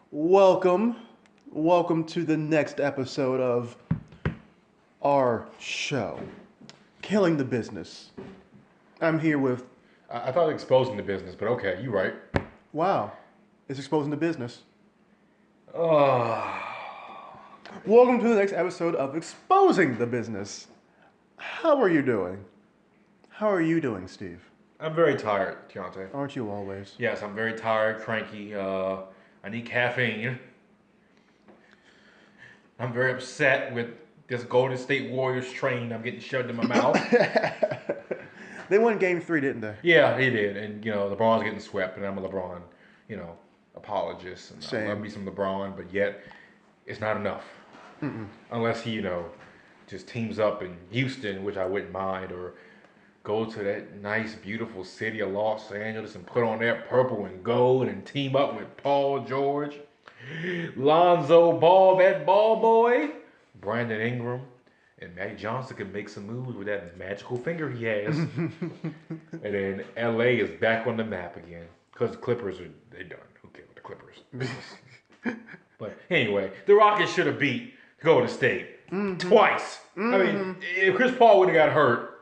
Welcome to the next episode of our show, Killing the Business. I'm here with, I thought exposing the business, but okay, you're right. wow, it's exposing the business. Oh, Welcome to the next episode of Exposing the Business. How are you doing? How are you doing, Steve? I'm very tired, Keontae. Aren't you always? Yes, I'm very tired, cranky. I need caffeine. I'm very upset with this Golden State Warriors train I'm getting shoved in my mouth. They won game 3, didn't they? Yeah, he did. And, LeBron's getting swept, and I'm a LeBron, apologist. And Same. I love me some LeBron, but yet it's not enough. Unless he, just teams up in Houston, which I wouldn't mind, or go to that nice, beautiful city of Los Angeles and put on that purple and gold and team up with Paul George, Lonzo Ball, that ball boy, Brandon Ingram, and Magic Johnson can make some moves with that magical finger he has. And then LA is back on the map again. Because the Clippers they're done. Who cares with the Clippers? But anyway, the Rockets should have beat Golden State twice. I mean, if Chris Paul would have got hurt,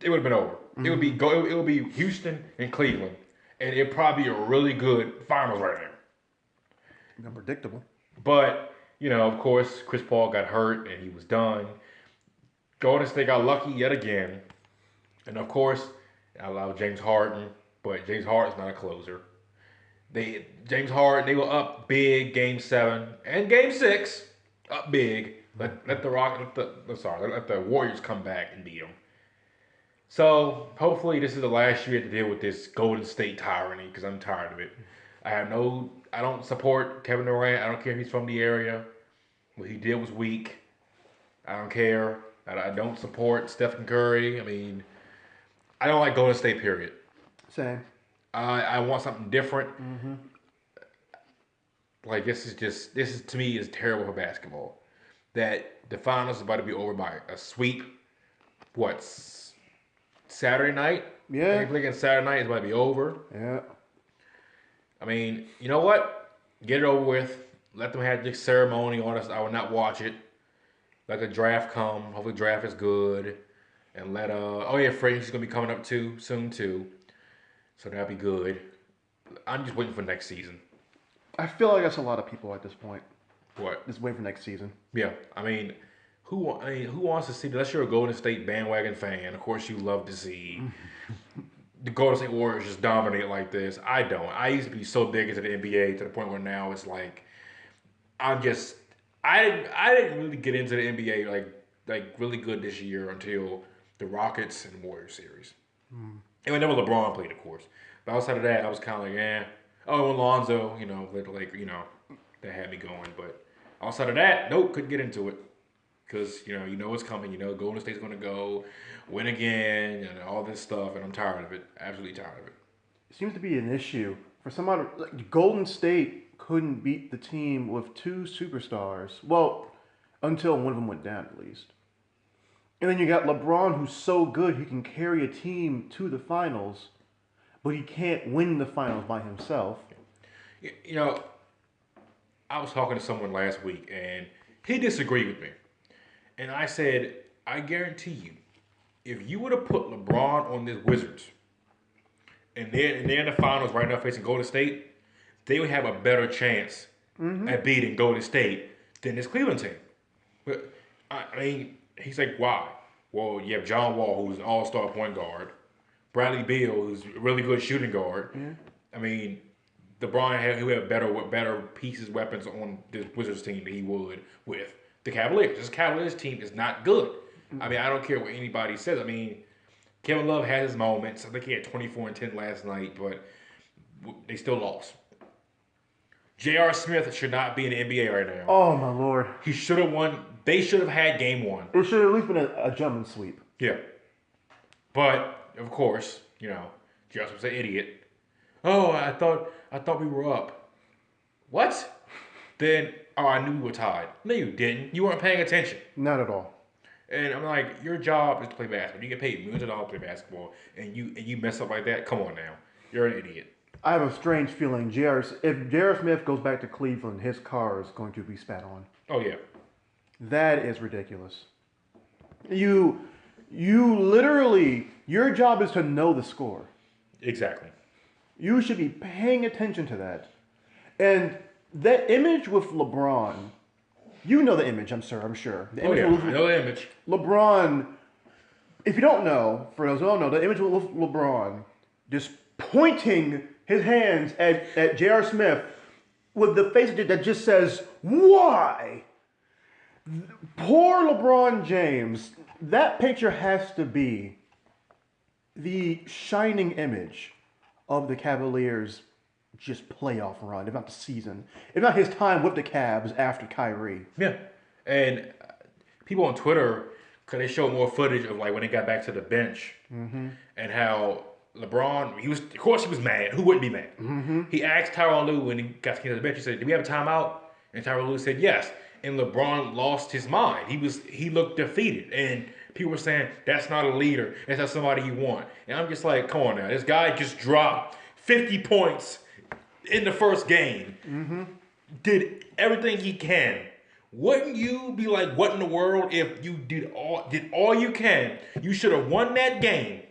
it would have been over. It would be Houston and Cleveland, and it'd probably be a really good finals right now. Unpredictable. But of course, Chris Paul got hurt and he was done. Golden State got lucky yet again, and of course, I love James Harden, but James Harden's not a closer. James Harden, they were up big Game 7 and Game 6, up big. Let the Warriors come back and beat them. So hopefully this is the last year to deal with this Golden State tyranny because I'm tired of it. I don't support Kevin Durant. I don't care if he's from the area. What he did was weak. I don't care. I don't support Stephen Curry. I mean, I don't like Golden State, period. Same. I want something different. Like this is to me is terrible for basketball. That the finals is about to be over by a sweep. Saturday night? Yeah. They play against Saturday night. It's about to be over. Yeah. I mean, you know what? Get it over with. Let them have this ceremony on us. I will not watch it. Let the draft come. Hopefully the draft is good. And let Frankie's gonna be coming up soon too. So that'll be good. I'm just waiting for next season. I feel like that's a lot of people at this point. What? Just waiting for next season. Yeah. I mean, who wants to see, unless you're a Golden State bandwagon fan, of course you love to see the Golden State Warriors just dominate like this. I don't. I used to be so big into the NBA to the point where now it's like, I didn't really get into the NBA like really good this year until the Rockets and Warriors series. And whenever LeBron played, of course. But outside of that, I was kind of like, eh. Oh, Alonzo, that had me going. But outside of that, nope, couldn't get into it. Because, you know what's coming. Golden State's going to go win again and all this stuff. And I'm tired of it. Absolutely tired of it. It seems to be an issue for somebody like Golden State couldn't beat the team with 2 superstars. Well, until one of them went down, at least. And then you got LeBron, who's so good he can carry a team to the finals, but he can't win the finals by himself. I was talking to someone last week, and he disagreed with me. And I said, I guarantee you, if you would have put LeBron on this Wizards, and they're in the finals right now facing Golden State, they would have a better chance at beating Golden State than this Cleveland team. But I mean, he's like, why? Well, you have John Wall, who's an all-star point guard. Bradley Beal, who's a really good shooting guard. Yeah. I mean, LeBron who had better pieces, weapons on this Wizards team than he would with the Cavaliers. This Cavaliers team is not good. I mean, I don't care what anybody says. I mean, Kevin Love had his moments. I think he had 24 and 10 last night, but they still lost. J.R. Smith should not be in the NBA right now. Oh, my Lord. He should have won. They should have had game 1. It should have at least been a jumping sweep. Yeah. But, of course, J.R. Smith's an idiot. Oh, I thought we were up. What? Then, I knew we were tied. No, you didn't. You weren't paying attention. Not at all. And I'm like, your job is to play basketball. You get paid millions of dollars to play basketball, and you mess up like that? Come on now. You're an idiot. I have a strange feeling. If J.R. Smith goes back to Cleveland, his car is going to be spat on. Oh yeah, That is ridiculous. You, you literally, your job is to know the score. exactly. You should be paying attention to that. And that image with LeBron, you know the image, I'm sure. The Oh image yeah, with I know the image. LeBron, if you don't know, for those who don't know, the image with LeBron just pointing his hands at J.R. Smith with the face that just says, why? Poor LeBron James. That picture has to be the shining image of the Cavaliers' just playoff run, if not the season, if not his time with the Cavs after Kyrie. Yeah, and people on Twitter, cause they show more footage of like when they got back to the bench and how LeBron, of course he was mad. Who wouldn't be mad? He asked Tyronn Lue when he got to the bench. He said, "Do we have a timeout?" And Tyronn Lue said, "Yes." And LeBron lost his mind. He looked defeated, and people were saying that's not a leader. That's not somebody you want. And I'm just like, come on now, this guy just dropped 50 points in the first game. Did everything he can. Wouldn't you be like, what in the world if you did all you can? You should have won that game.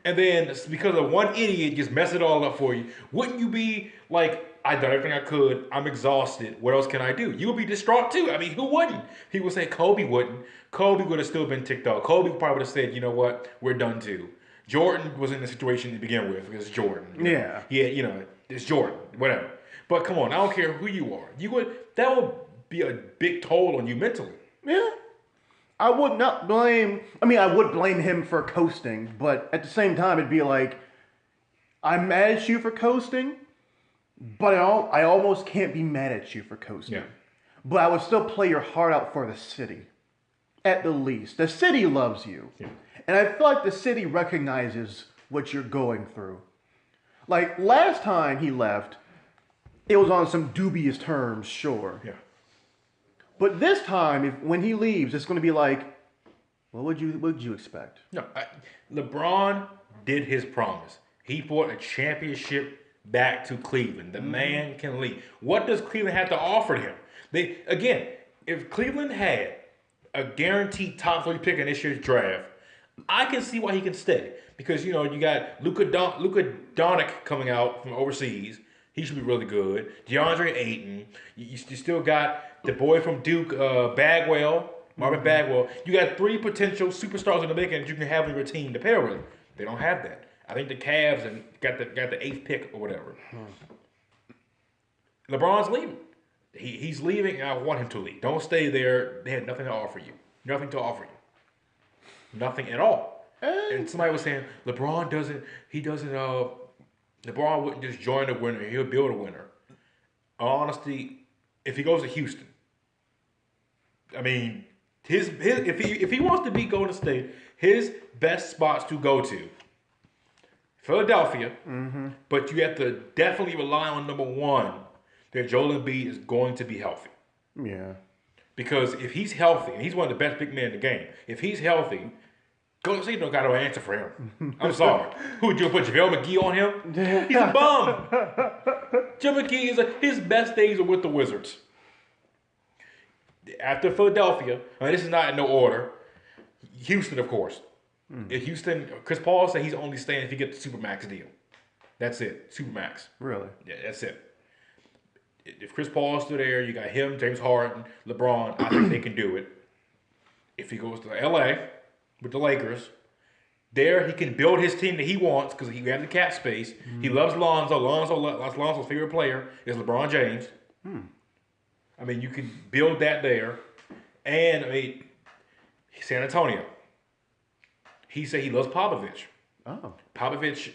And then because of one idiot just messed it all up for you. Wouldn't you be like, I done everything I could. I'm exhausted. What else can I do? You would be distraught too. I mean, who wouldn't? People say Kobe wouldn't. Kobe would have still been ticked off. Kobe probably would have said, you know what? We're done too. Jordan was in the situation to begin with because it's Jordan. Yeah. Yeah, it's Jordan. Whatever. But come on, I don't care who you are. That would be a big toll on you mentally. Yeah. I would not blame, I would blame him for coasting, but at the same time, it'd be like, I'm mad at you for coasting, but I almost can't be mad at you for coasting. Yeah. But I would still play your heart out for the city. At the least. The city loves you. Yeah. And I feel like the city recognizes what you're going through. Like, last time he left, it was on some dubious terms, sure. Yeah. But this time, when he leaves, it's going to be like, what would you expect? No, LeBron did his promise. He brought a championship back to Cleveland. The man can lead. What does Cleveland have to offer him? If Cleveland had a guaranteed top 3 pick in this year's draft, I can see why he can stay. Because, you got Luka Doncic coming out from overseas. He should be really good. DeAndre Ayton. You still got the boy from Duke, Marvin Bagwell. You got 3 potential superstars in the making that you can have on your team to pair with. They don't have that. I think the Cavs got the 8th pick or whatever. LeBron's leaving. He's leaving, and I want him to leave. Don't stay there. They had nothing to offer you. Nothing to offer you. Nothing at all. And somebody was saying LeBron wouldn't just join a winner. He'll build a winner. Honestly, if he goes to Houston, I mean, if he wants to be Golden State, his best spots to go to, Philadelphia, but you have to definitely rely on number one, that Joel Embiid is going to be healthy. Yeah. Because if he's healthy, and he's one of the best big men in the game, if he's healthy, Golden State don't got no answer for him. I'm sorry. Who would you put JaVale McGee on him? He's a bum. JaVale McGee his best days are with the Wizards. After Philadelphia, this is not in no order. Houston, of course. In Houston, Chris Paul said he's only staying if he gets the Supermax deal. That's it. Supermax. Really? Yeah, that's it. If Chris Paul's still there, you got him, James Harden, LeBron. I think they can do it. If he goes to LA with the Lakers, there he can build his team that he wants because he has the cap space. He loves Lonzo. Lonzo's favorite player is LeBron James. I mean, you can build that there. And, San Antonio. He said he loves Popovich. Oh. Popovich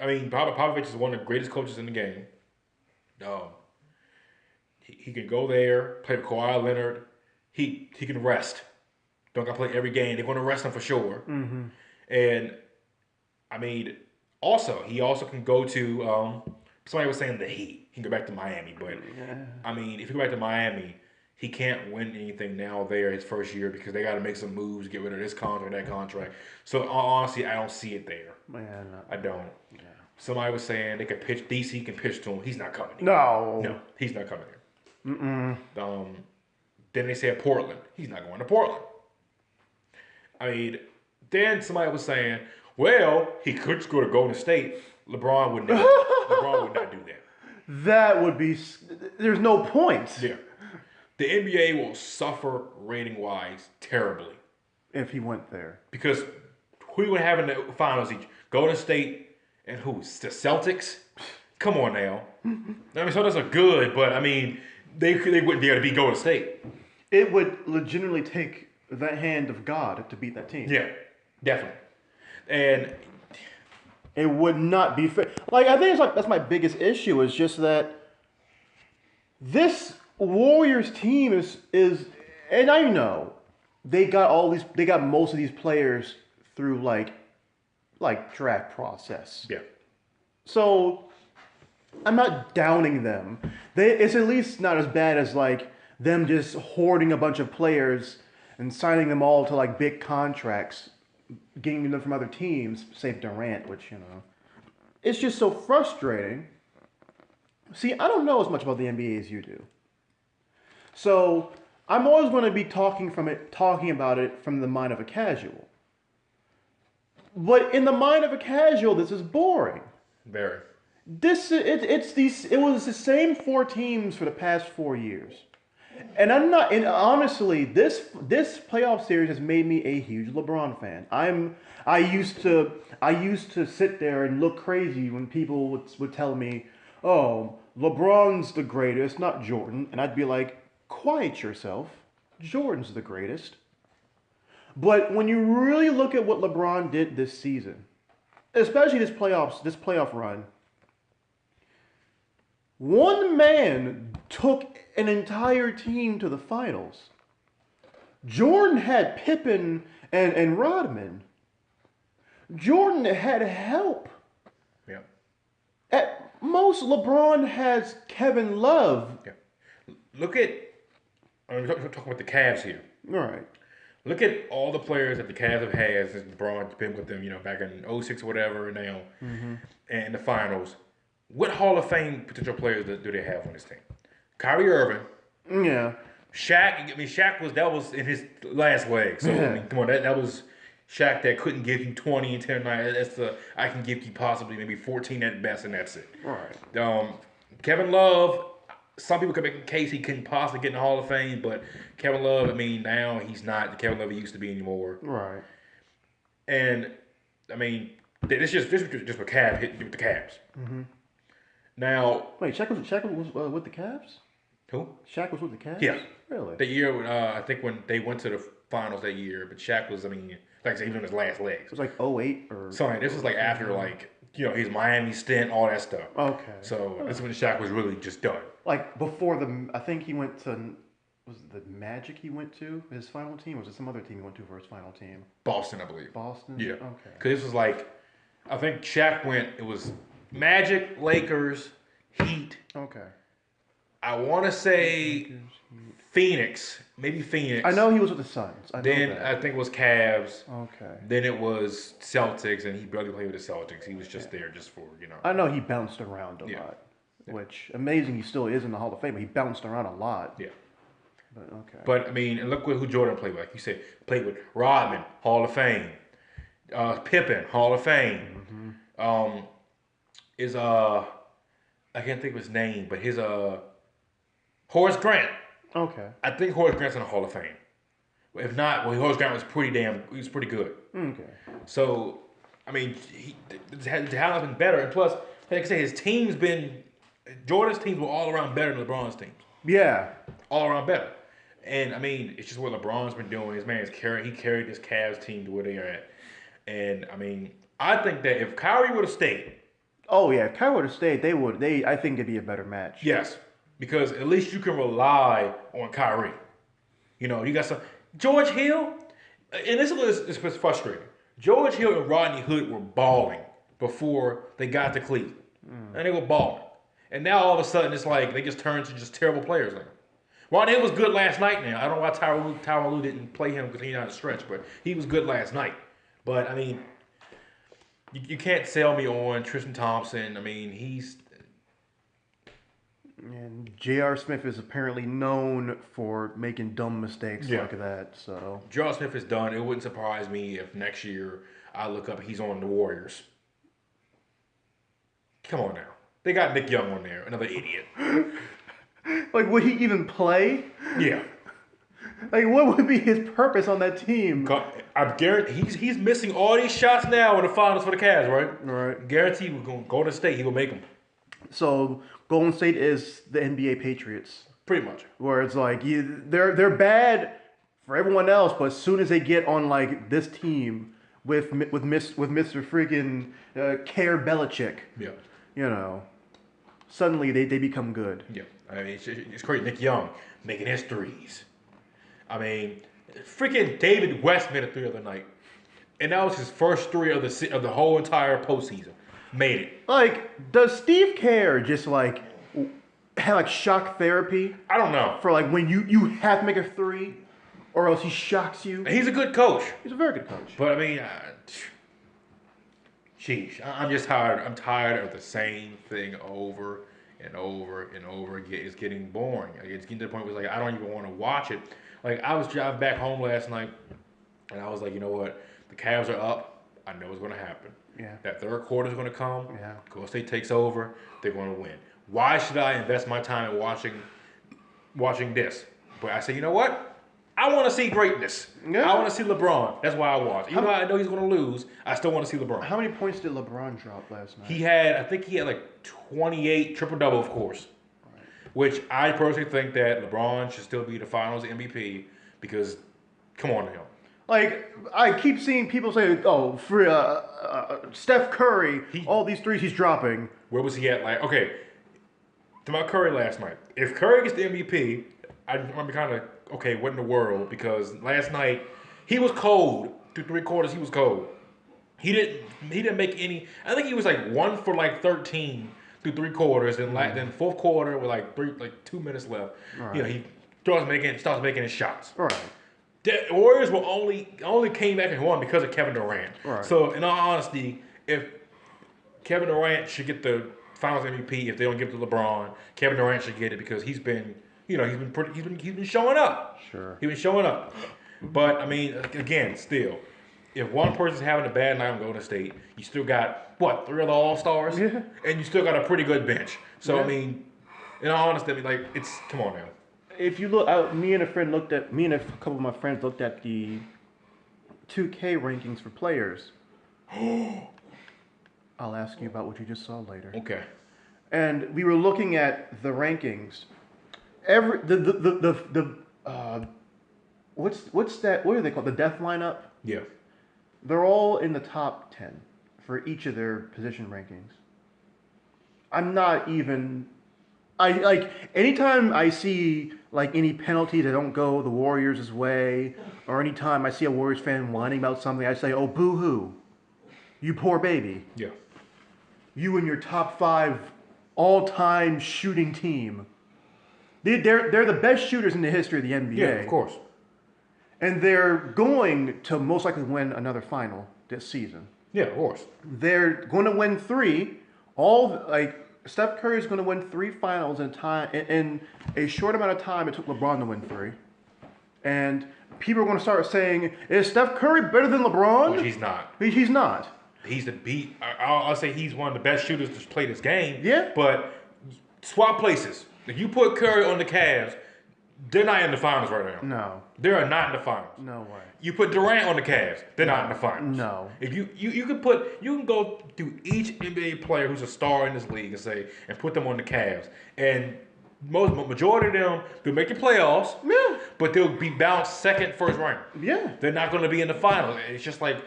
is one of the greatest coaches in the game. He can go there, play with Kawhi Leonard. He can rest. Don't got to play every game. They're going to rest him for sure. And, he also can go to, somebody was saying the Heat. He can go back to Miami. But, if you go back to Miami, he can't win anything now there his first year because they got to make some moves, get rid of this contract, that contract. So, honestly, I don't see it there. Yeah, I don't. Yeah. Somebody was saying they could pitch. DC can pitch to him. He's not coming here. No. He's not coming here. Then they said Portland. He's not going to Portland. I mean, then somebody was saying, well, he could just go to Golden State. LeBron would not. LeBron would not do that. That would be. There's no point. Yeah. The NBA will suffer rating-wise terribly if he went there. Because who would have in the finals each? Golden State and who? The Celtics? Come on now. I mean, Celtics are good, but I mean, they wouldn't be able to beat Golden State. It would legitimately take the hand of God to beat that team. Yeah, definitely. And it would not be fair. Like, I think that's my biggest issue is just that this Warriors team is and I know they got most of these players through like draft process. Yeah. So I'm not downing them. It's at least not as bad as like them just hoarding a bunch of players and signing them all to like big contracts, getting them from other teams, save Durant, which, it's just so frustrating. See, I don't know as much about the NBA as you do. So I'm always going to be talking about it from the mind of a casual. But in the mind of a casual, this is boring. Very. It was the same 4 teams for the past 4 years. And honestly, this playoff series has made me a huge LeBron fan. I used to sit there and look crazy when people would tell me, "Oh, LeBron's the greatest, not Jordan." And I'd be like, "Quiet yourself. Jordan's the greatest." But when you really look at what LeBron did this season, especially this playoff run, one man took an entire team to the finals. Jordan had Pippen and Rodman. Jordan had help. Yeah. At most, LeBron has Kevin Love. Yeah. Look at. I'm talking about the Cavs here. All right. Look at all the players that the Cavs have had since LeBron's been with them, back in 06 or whatever now, and the finals. What Hall of Fame potential players do they have on this team? Kyrie Irving. Yeah. Shaq. I mean, that was in his last leg. So, I mean, come on, that was Shaq that couldn't give you 20 and 10 a night. I can give you possibly maybe 14 at best, and that's it. Right. Kevin Love. Some people could make a case he couldn't possibly get in the Hall of Fame, but Kevin Love, I mean, now he's not the Kevin Love he used to be anymore. Right. And I mean, this just with the Cavs. Mm-hmm. Now, wait, Shaq was with the Cavs? Who? Shaq was with the Cavs? Yeah. Really? That year, I think when they went to the finals that year, but Shaq was, I mean, like I said, he was on his last legs. It was like 08 or something. This was like after his Miami stint, all that stuff. Okay. So this is when Shaq was really just done. Like before I think he went to, was it the Magic he went to, his final team? Or was it some other team he went to for his final team? Boston, I believe. Boston? Yeah. Okay. Because this was like, I think Shaq it was Magic, Lakers, Heat. Okay. I want to say Phoenix, maybe Phoenix. I know he was with the Suns. I think it was Cavs. Okay. Then it was Celtics, and he barely played with the Celtics. He was just there just for, I know he bounced around a lot, which amazing he still is in the Hall of Fame, but he bounced around a lot. Yeah. But okay. But I mean, and look who Jordan played with. Like you said, played with Rodman, Hall of Fame. Pippen, Hall of Fame. Mm-hmm. I can't think of his name, but his Horace Grant. Okay. I think Horace Grant's in the Hall of Fame. If not, Horace Grant was pretty good. Okay. So, I mean, the talent has been better. And plus, like I say, Jordan's teams were all around better than LeBron's teams. Yeah. All around better. And, I mean, it's just what LeBron's been doing. This man he carried this Cavs team to where they are at. And, I mean, I think that if Kyrie would have stayed. Oh, yeah. If Kyrie would have stayed, I think it'd be a better match. Yes. Because at least you can rely on Kyrie. You got some George Hill, and this is frustrating. George Hill and Rodney Hood were balling before they got to Cleveland, and they were balling. And now all of a sudden it's like they just turned to just terrible players now. Rodney Hood was good last night. Now I don't know why Tyronn Lue didn't play him because he's not a stretch, but he was good last night. But I mean, You can't sell me on Tristan Thompson. I mean, And J.R. Smith is apparently known for making dumb mistakes Yeah. like that. So J.R. Smith is done. It wouldn't surprise me if next year I look up he's on the Warriors. Come on now. They got Nick Young on there, another idiot. like, would he even play? Yeah. Like, what would be his purpose on that team? I guarantee he's missing all these shots now in the finals for the Cavs, right? Right. Guarantee we're going to go to state. He will make them. So Golden State is the NBA Patriots, Pretty much. where it's like they're bad for everyone else, but as soon as they get on like this team with Mr. freaking Care Belichick, Yeah. you know, suddenly they become good. Yeah. I mean, it's crazy. Nick Young making his threes. I mean, freaking David West made a three the other night. And that was his first three of the whole entire postseason. Made it. Like, does Steve Kerr just like have like shock therapy I don't know. for like when you have to make a three, or else he shocks you? And he's a good coach. He's a very good coach. But I mean, sheesh. I'm just tired. I'm tired of the same thing over and over and over again. It's getting boring. Like, it's getting to the point where it's like I don't even want to watch it. Like I was driving back home last night, and I was like, you know what? The Cavs are up. I know it's going to happen. Yeah. That third quarter is going to come. Yeah. Golden State takes over. They're going to win. Why should I invest my time in watching this? But I say, you know what? I want to see greatness. Yeah. I want to see LeBron. That's why I watch. Even though I know he's going to lose, I still want to see LeBron. How many points did LeBron drop last night? I think he had like 28 triple-double, of course. Right. Which I personally think that LeBron should still be the Finals MVP because, come on now. Like, I keep seeing people say, oh, for Steph Curry, all these threes he's dropping. Where was he at? Like, okay, to my Curry last night. If Curry gets the MVP, I'm gonna be kind of okay. What in the world? Because last night he was cold through three quarters. He was cold. He didn't make any. I think he was like 1 for like 13 through three quarters, and then fourth quarter with like 2 minutes left. Right. You know, he starts making his shots. Right. The Warriors were only came back and won because of Kevin Durant. Right. So in all honesty, if Kevin Durant should get the Finals MVP, if they don't give it to LeBron, Kevin Durant should get it because he's been showing up. Sure. He's been showing up. But I mean, again, still, if one person's having a bad night on Golden State, you still got what 3 other All Stars, Yeah. and you still got a pretty good bench. So Yeah. I mean, in all honesty, I mean, like come on now. If you look, me and a couple of my friends looked at the 2K rankings for players. I'll ask you about what you just saw later. Okay. And we were looking at the rankings. What's that? What are they called? The death lineup. Yeah. They're all in the top 10 for each of their position rankings. I'm not even. I like anytime I see like any penalties that don't go the Warriors' way, or anytime I see a Warriors fan whining about something, I say, "Oh, boo-hoo, you poor baby. Yeah. You and your top 5 all-time shooting team. They're the best shooters in the history of the NBA. Yeah, of course. And they're going to most likely win another final this season. Yeah, of course. They're going to win 3. Steph Curry is going to win 3 finals in a short amount of time. It took LeBron to win 3. And people are going to start saying, is Steph Curry better than LeBron? Which he's not. He's not. He's the beat. I'll say he's one of the best shooters to play this game. Yeah. But swap places. If you put Curry on the Cavs, they're not in the finals right now. No. They are not in the finals. No way. You put Durant on the Cavs, they're not in the finals. No. If you can go through each NBA player who's a star in this league and put them on the Cavs, and majority of them they'll make the playoffs. Yeah. But they'll be bounced second, first round. Yeah. They're not going to be in the finals. It's just like,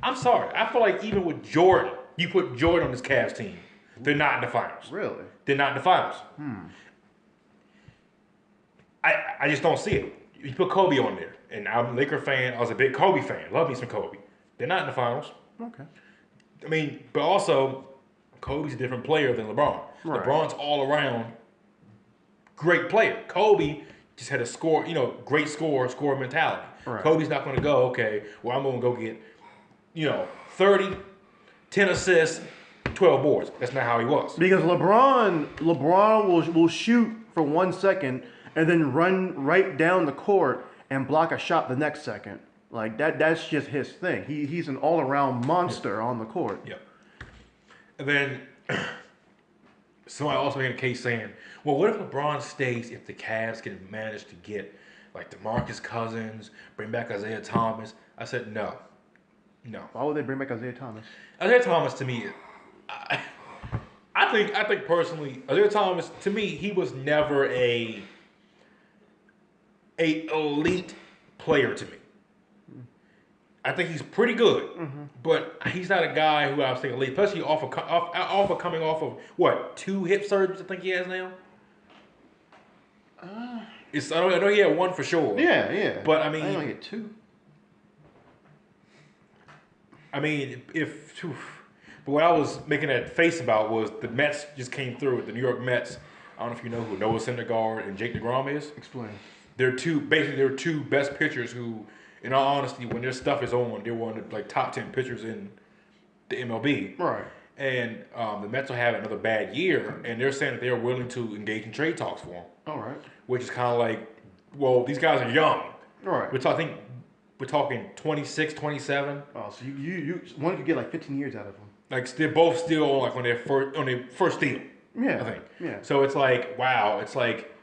I'm sorry. I feel like even with Jordan, you put Jordan on this Cavs team, they're not in the finals. Really? They're not in the finals. I just don't see it. You put Kobe on there, and I'm a Laker fan. I was a big Kobe fan. Love me some Kobe. They're not in the finals. Okay. I mean, but also, Kobe's a different player than LeBron. Right. LeBron's all around great player. Kobe just had a great score mentality. Right. Kobe's not going to go, okay, well, I'm going to go get, 30, 10 assists, 12 boards. That's not how he was. Because LeBron will shoot for 1 second and then run right down the court and block a shot the next second. Like that's just his thing. He's an all-around monster on the court. Yeah. And then somebody also made a case saying, well, what if LeBron stays if the Cavs can manage to get like DeMarcus Cousins, bring back Isaiah Thomas? I said no. Why would they bring back Isaiah Thomas? Isaiah Thomas to me, I think personally, Isaiah Thomas to me, he was never a elite player to me. I think he's pretty good, but he's not a guy who I was thinking elite. Especially coming off of what, 2 hip surgeries? I think he has now. I know he had 1 for sure. Yeah. But I mean, I only get 2. I mean, but what I was making that face about was the Mets just came through with the New York Mets. I don't know if you know who Noah Syndergaard and Jake DeGrom is. Explain. They're two best pitchers who, in all honesty, when their stuff is on, they're one of the like top 10 pitchers in the MLB. Right. And the Mets will have another bad year, and they're saying that they're willing to engage in trade talks for him. All right. Which is kind of like, well, these guys are young. Right. Which I think we're talking 26, 27. Oh, so you one could get like 15 years out of them. Like they're both still like on their first deal. Yeah. I think. Yeah. So it's like, wow, it's like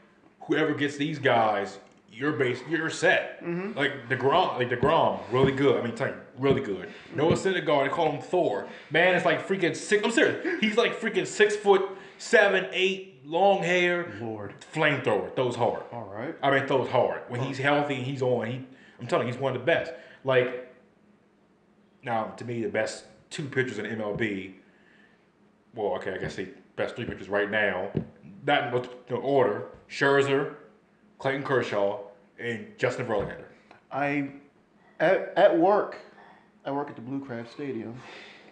whoever gets these guys, you're set. Mm-hmm. Like DeGrom, really good. I mean, really good. Noah Syndergaard, they call him Thor. Man, it's like freaking 6. I'm serious. He's like freaking 6'7", 8, long hair. Lord. Flamethrower. Throws hard. All right. I mean, throws hard. When he's healthy and he's on, I'm telling you, he's one of the best. Like, now to me, the best 2 pitchers in MLB. Well, okay, I guess the best 3 pitchers right now. Not in no order. Scherzer, Clayton Kershaw, and Justin Verlander. At work, I work at the Blue Crab Stadium.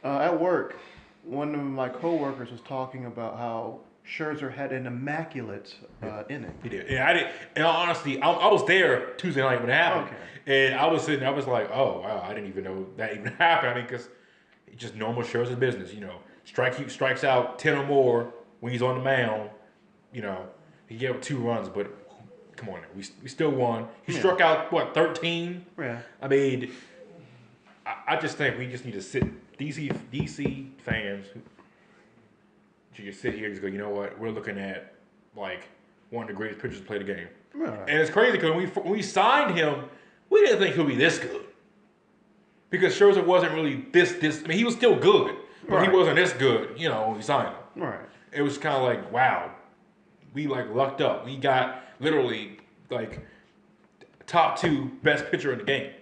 At work, one of my coworkers was talking about how Scherzer had an immaculate inning. He did. And I did. In all honesty, I was there Tuesday night when it happened. Okay. And I was sitting, I was like, oh, wow, I didn't even know that even happened. I mean, because it's just normal Scherzer business, you know. Strikes out 10 or more when he's on the mound. You know, he gave up 2 runs, but come on, we still won. He struck out, what, 13? Yeah. I mean, I just think we just need to sit, DC fans should just sit here and just go, you know what, we're looking at, like, one of the greatest pitchers to play the game. Right. And it's crazy because when we signed him, we didn't think he'd be this good. Because Scherzer wasn't really this. I mean, he was still good, but he wasn't this good, you know, when we signed him. Right. It was kind of like, wow, we, like, lucked up. We got, literally, like, top 2 best pitcher in the game.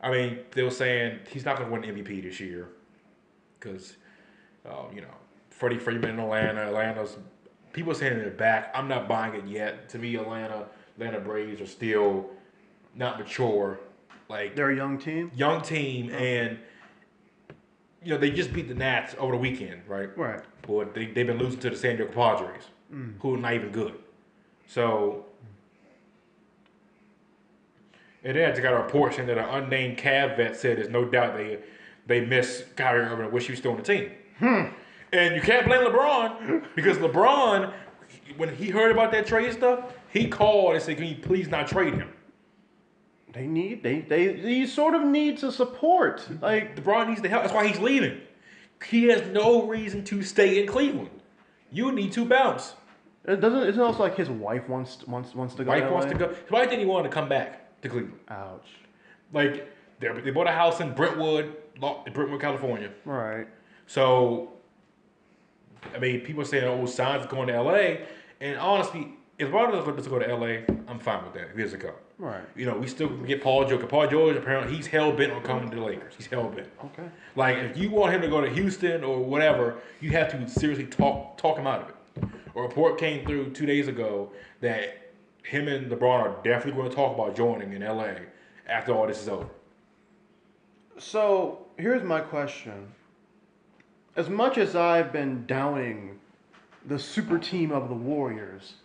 I mean, they were saying he's not going to win MVP this year because, you know, Freddie Freeman in Atlanta's, people saying they're back. I'm not buying it yet. To me, Atlanta Braves are still not mature. Like, they're a young team? Young team, and, you know, they just beat the Nats over the weekend, right? Right. But they've been losing to the San Diego Padres, who are not even good. So, and then I just got a report saying that an unnamed Cav vet said there's no doubt they miss Kyrie Irving and wish he was still on the team. And you can't blame LeBron because LeBron, when he heard about that trade stuff, he called and said, "Can you please not trade him?" They sort of need to support. Like, LeBron needs the help. That's why he's leaving. He has no reason to stay in Cleveland. You need to bounce. Isn't also like his wife wants to go? Wife wants to go. His wife didn't even want to come back to Cleveland. Ouch. Like, they bought a house in Brentwood, California. Right. So, I mean, people are saying, oh, Sign's going to L.A. And honestly, if LeBron doesn't go to L.A., I'm fine with that. If he doesn't go. Right. You know, we still get Paul George. Paul George, apparently, he's hell-bent on coming to the Lakers. He's hell-bent. Okay. Like, if you want him to go to Houston or whatever, you have to seriously talk him out of it. A report came through 2 days ago that him and LeBron are definitely going to talk about joining in L.A. after all this is over. So, here's my question. As much as I've been downing the super team of the Warriors,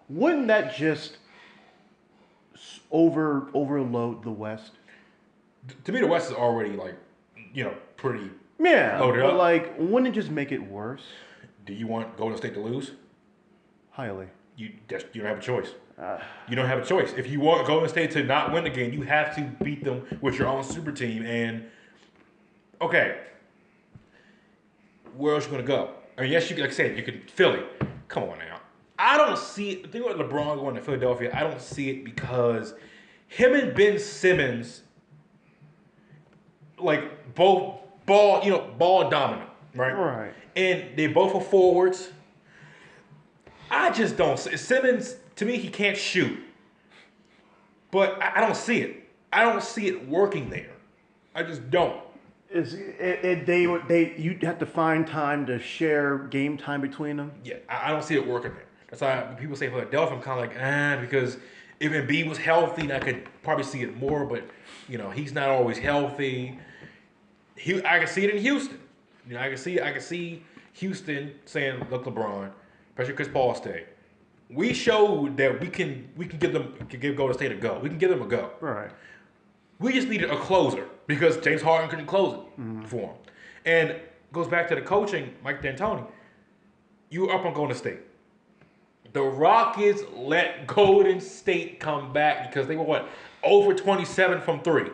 wouldn't that just overload the West? To me, the West is already, like, you know, pretty Yeah, Load it but up. like, wouldn't it just make it worse? Do you want Golden State to lose? Highly. You don't have a choice. You don't have a choice. If you want Golden State to not win again, you have to beat them with your own super team. And okay, where else you gonna go? I mean, yes, you can. Like I said, you could Philly. Come on now. I don't see it. The thing about LeBron going to Philadelphia, I don't see it because him and Ben Simmons, like both ball dominant, right? Right. And they both are forwards. I just don't see Simmons. To me, he can't shoot, but I don't see it. I don't see it working there. I just don't. You'd have to find time to share game time between them. Yeah, I don't see it working there. That's why when people say Philadelphia, I'm kind of like, because if Embiid was healthy, I could probably see it more. But he's not always healthy. I can see it in Houston. I can see Houston saying, "Look, LeBron, especially Chris Paul stay. We showed that we can give Golden State a go. We can give them a go. Right. We just needed a closer because James Harden couldn't close it for him. And it goes back to the coaching, Mike D'Antoni. You were up on Golden State. The Rockets let Golden State come back because they were over 27 from 3.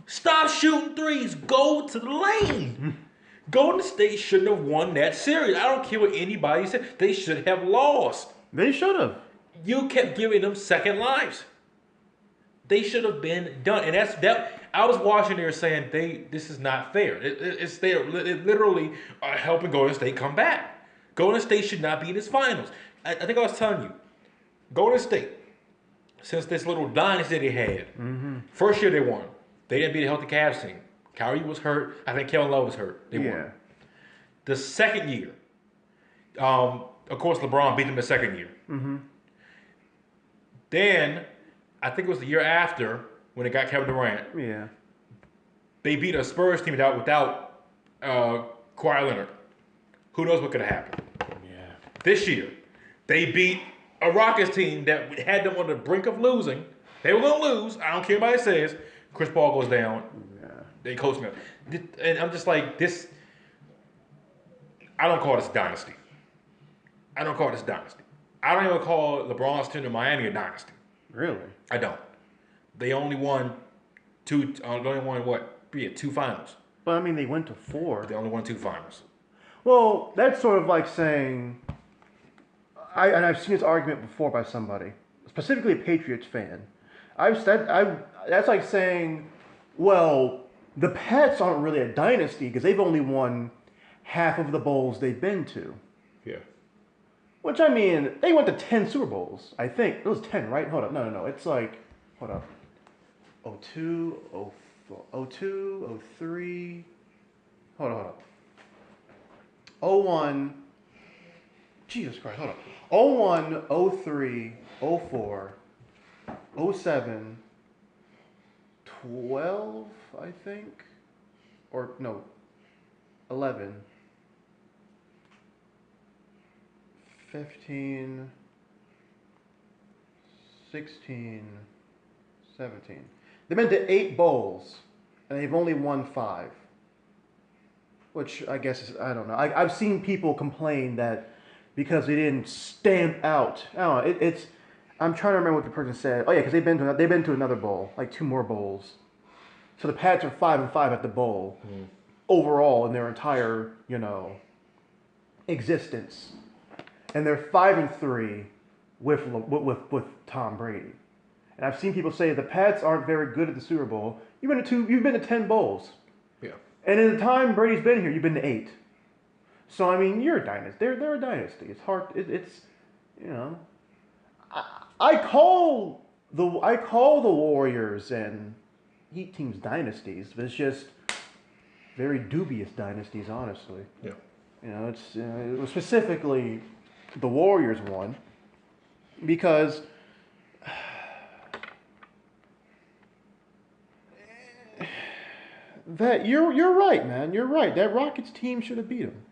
Stop shooting threes. Go to the lane. Golden State shouldn't have won that series. I don't care what anybody said. They should have lost. They should have. You kept giving them second lives. They should have been done. And that. I was watching there saying this is not fair. It's there. It literally helping Golden State come back. Golden State should not be in this finals. I think I was telling you, Golden State, since this little dynasty they had, first year they won. They didn't beat a healthy Cavs team. Kyrie was hurt. I think Kevin Love was hurt. They won. The second year, of course, LeBron beat them the second year. Then, I think it was the year after when they got Kevin Durant. Yeah. They beat a Spurs team without Kawhi Leonard. Who knows what could have happened? Yeah. This year, they beat a Rockets team that had them on the brink of losing. They were going to lose. I don't care what anybody says. Chris Paul goes down. Yeah. They coach me. And I'm just like, this. I don't call this dynasty. I don't call this dynasty. I don't even call LeBron's team in Miami a dynasty. Really? I don't. They only won two. They only won two finals. But I mean, they went to 4. They only won 2 finals. Well, that's sort of like saying, I've seen this argument before by somebody, specifically a Patriots fan. That's like saying, well, the Pats aren't really a dynasty because they've only won half of the bowls they've been to. Yeah. Which, I mean, they went to 10 Super Bowls, I think. It was 10, right? Hold up. No. It's like, hold up. 02, 04, 02, 03. Hold up. 01. Jesus Christ, hold up. 01, 03, 04, 07, 12, I think. Or, no, 11. 15, 16, 17. They've been to 8 bowls, and they've only won 5. Which I guess is, I don't know. I've seen people complain that because they didn't stand out. I don't know. It's. I'm trying to remember what the person said. Oh yeah, because they've been to another bowl, like 2 more bowls. So the Pats are 5-5 at the bowl overall in their entire existence. And they're 5-3 with Tom Brady. And I've seen people say the Pats aren't very good at the Super Bowl. You've been to 10 bowls. Yeah. And in the time Brady's been here, you've been to 8. So I mean, you're a dynasty. They're a dynasty. It's hard. It's. I call the Warriors and Heat teams dynasties, but it's just very dubious dynasties, honestly. Yeah. It was specifically the Warriors one because that you're right, man. You're right. That Rockets team should have beat them.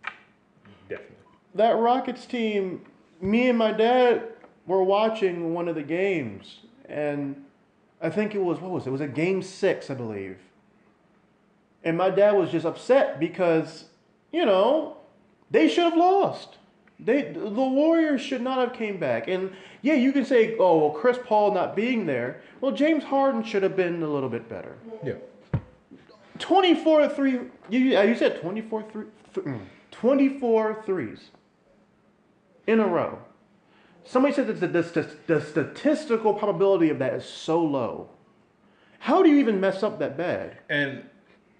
Definitely. That Rockets team. Me and my dad were watching one of the games, and I think it was It was a game 6, I believe. And my dad was just upset because, they should have lost. The Warriors should not have came back. And yeah, you can say, oh, well, Chris Paul not being there. Well, James Harden should have been a little bit better. Yeah. 24-3. You said 24 threes in a row. Somebody said that the statistical probability of that is so low. How do you even mess up that bad? And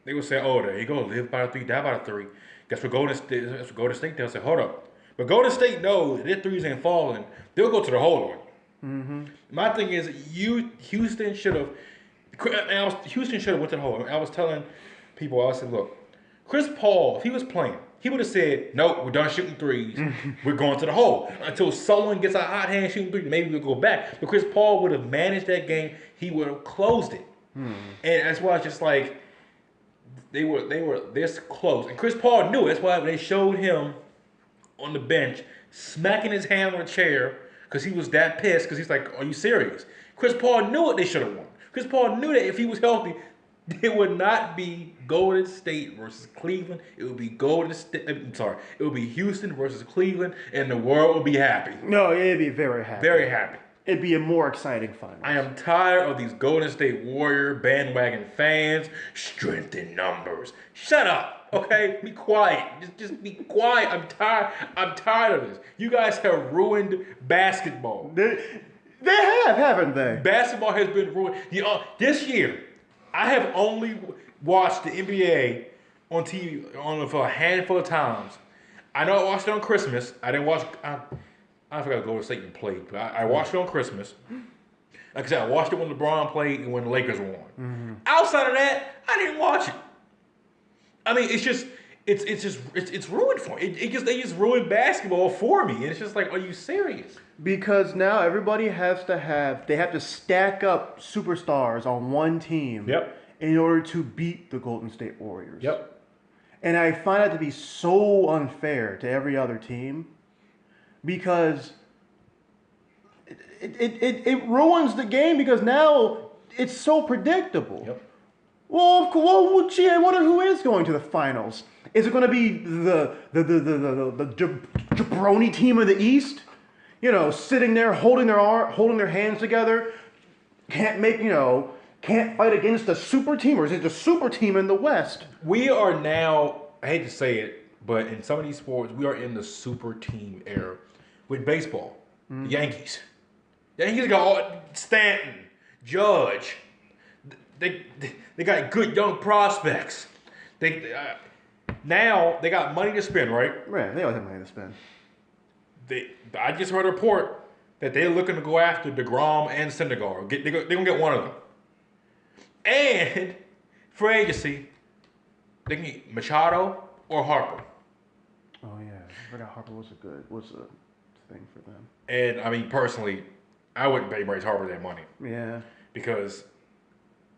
they would say, oh, there you go, live by a 3, die by a 3. Guess what Golden State, they'll say, hold up. But Golden State knows their threes ain't falling. They'll go to the hole one. Mm-hmm. My thing is, Houston should have went to the hole. I was telling people, I said, look, Chris Paul, if he was playing, he would have said, nope, we're done shooting threes. We're going to the hole. Until someone gets a hot hand shooting threes, maybe we'll go back. But Chris Paul would have managed that game. He would have closed it. And that's why it's just like, they were this close. And Chris Paul knew it. That's why they showed him on the bench smacking his hand on a chair because he was that pissed because he's like, are you serious? Chris Paul knew it. They should have won. Chris Paul knew that if he was healthy, it would not be Golden State versus Cleveland. It would be it would be Houston versus Cleveland, and the world would be happy. No, it'd be very happy. Very happy. It'd be a more exciting final. I am tired of these Golden State Warrior bandwagon fans. Strength in numbers. Shut up, okay? Be quiet. Just be quiet. I'm tired of this. You guys have ruined basketball. They have, haven't they? Basketball has been ruined. This year, I have only watched the NBA on TV for a handful of times. I know I watched it on Christmas. I didn't watch. I forgot to go to State and play, but I watched it on Christmas. Like I said, I watched it when LeBron played and when the Lakers won. Mm-hmm. Outside of that, I didn't watch it. I mean, it's ruined for me. They just ruined basketball for me, and it's just like, are you serious? Because now everybody they have to stack up superstars on one team. Yep. In order to beat the Golden State Warriors. Yep. And I find that to be so unfair to every other team. Because it ruins the game because now it's so predictable. Yep. Well, gee, I wonder who is going to the finals. Is it going to be the jabroni team of the East? Sitting there holding their hands together, can't fight against the super team, or is it the super team in the West? We are now, I hate to say it, but in some of these sports, we are in the super team era. With baseball, the Yankees. The Yankees got Stanton, Judge. They got good young prospects. Now they got money to spend, right? Right, they always have money to spend. I just heard a report that they're looking to go after DeGrom and Syndergaard. They're going to get one of them. And for agency, they can get Machado or Harper. Oh yeah, I forgot Harper was a thing for them. And I mean, personally, I wouldn't pay Bryce Harper that money. Yeah. Because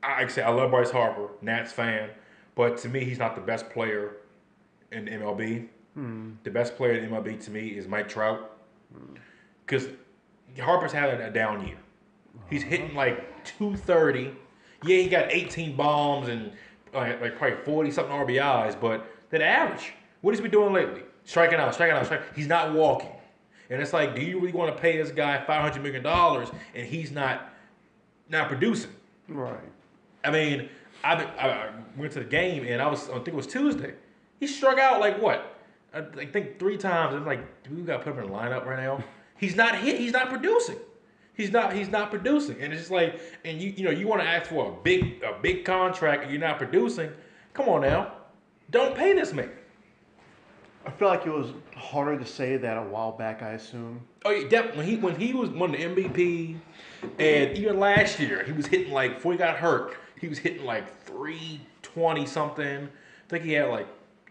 I love Bryce Harper, Nats fan, but to me, he's not the best player in the MLB. The best player in MLB to me is Mike Trout. Because Harper's had a down year. He's hitting like 230. Yeah, he got 18 bombs and like probably 40-something RBIs, but that average, what has he been doing lately? Striking out. He's not walking. And it's like, do you really want to pay this guy $500 million and he's not producing? Right. I mean, I went to the game and I think it was Tuesday. He struck out like what? I think 3 times. I'm like, do we got to put him in the lineup right now? He's not producing. He's not producing. And it's just like, and you want to ask for a big contract and you're not producing. Come on now. Don't pay this man. I feel like it was harder to say that a while back, I assume. Oh, yeah, definitely. When he was won the MVP, and even last year, he was hitting like, before he got hurt, he was hitting like 320 something. I think he had like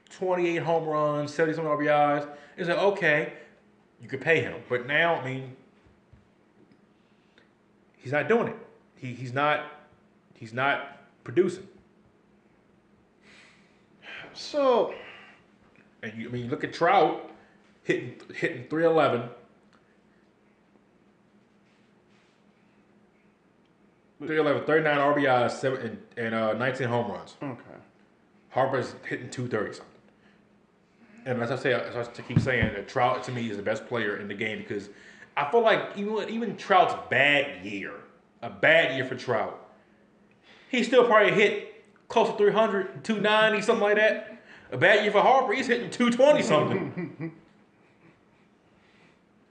28 home runs, 70-something RBIs. It's like, okay, you could pay him. But now, I mean, he's not doing it. He's not producing. So... And you look at Trout hitting 311. 39 RBIs, 19 home runs. Okay. Harper's hitting 230 something. And as I keep saying, that Trout to me is the best player in the game because I feel like even Trout's a bad year for Trout, he still probably hit close to 300, 290, something like that. A bad year for Harper, he's hitting 220 something.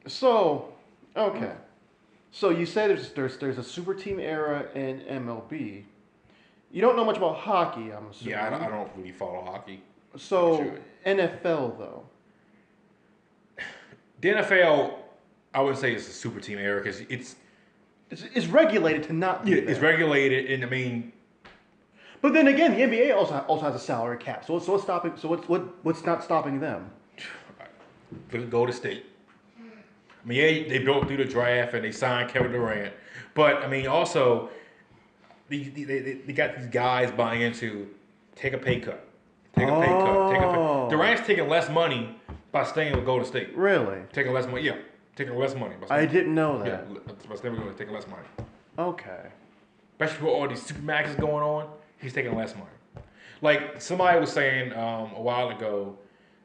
So, okay. So you said there's a super team era in MLB. You don't know much about hockey, I'm assuming. Yeah, I don't really follow hockey. So NFL though. The NFL, I would say it's a super team era because it's regulated to not be. Yeah, it's regulated, and I mean. But then again, the NBA also has a salary cap. So what's stopping? So what's not stopping them? Go to state. I mean, yeah, they built through the draft and they signed Kevin Durant, but I mean, also they got these guys buying into take a pay cut. Durant's taking less money by staying with Golden State. Really? Taking less money. Yeah, taking less money. I didn't know that. Yeah, by staying with Golden State, taking less money. Okay. Especially with all these super maxes going on, he's taking less money. Like somebody was saying a while ago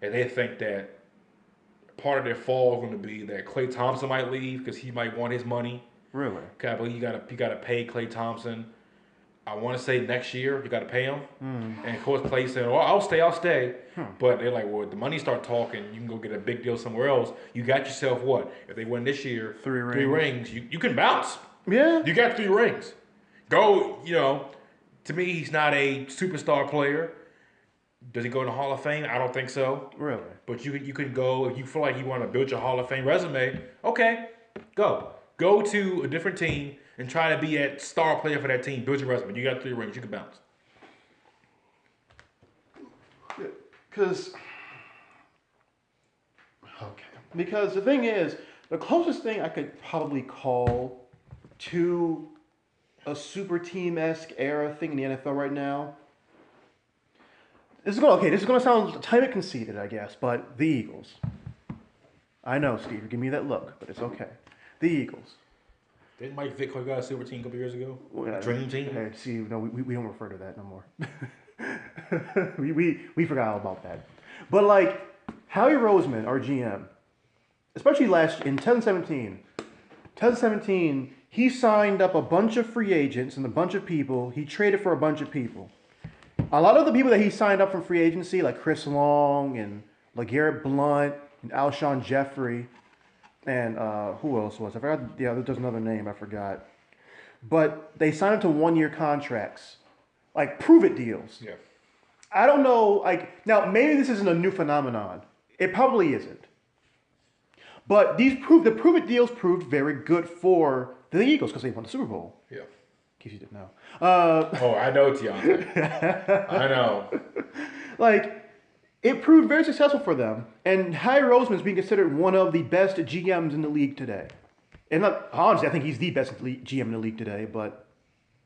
that they think that part of their fall is going to be that Klay Thompson might leave because he might want his money. Really? I believe you got to pay Klay Thompson. I want to say next year you got to pay him. And of course Klay said, "Oh, I'll stay." But they're like, "Well, if the money start talking, you can go get a big deal somewhere else. You got yourself what? If they win this year, three rings. You can bounce. Yeah, you got 3 rings. Go. To me, he's not a superstar player. Does he go in the Hall of Fame? I don't think so. Really? But you can go if you feel like you want to build your Hall of Fame resume. Okay, go to a different team and try to be a star player for that team. Build your resume. You got 3 rings. You can bounce. Because the thing is, the closest thing I could probably call to a super team-esque era thing in the NFL right now. This is going to sound a tiny bit conceited, I guess, but the Eagles. I know, Steve, give me that look, but it's okay. The Eagles. Didn't Mike Vick got a super team a couple years ago? Dream team? Hey, see, no, we don't refer to that no more. we forgot all about that. But like Howie Roseman, our GM, especially in 2017, he signed up a bunch of free agents and a bunch of people. He traded for a bunch of people. A lot of the people that he signed up from free agency, like Chris Long and LeGarrette Blount and Alshon Jeffrey, and who else was? I forgot. Yeah, there's another name I forgot. But they signed up to 1-year contracts, like prove-it deals. Yeah. I don't know. Now maybe this isn't a new phenomenon. It probably isn't. But the prove-it deals proved very good for the Eagles because they won the Super Bowl. Yeah. In case you didn't know. I know, Deontay. I know. It proved very successful for them. And Howie Roseman is being considered one of the best GMs in the league today. And honestly, I think he's the best GM in the league today, but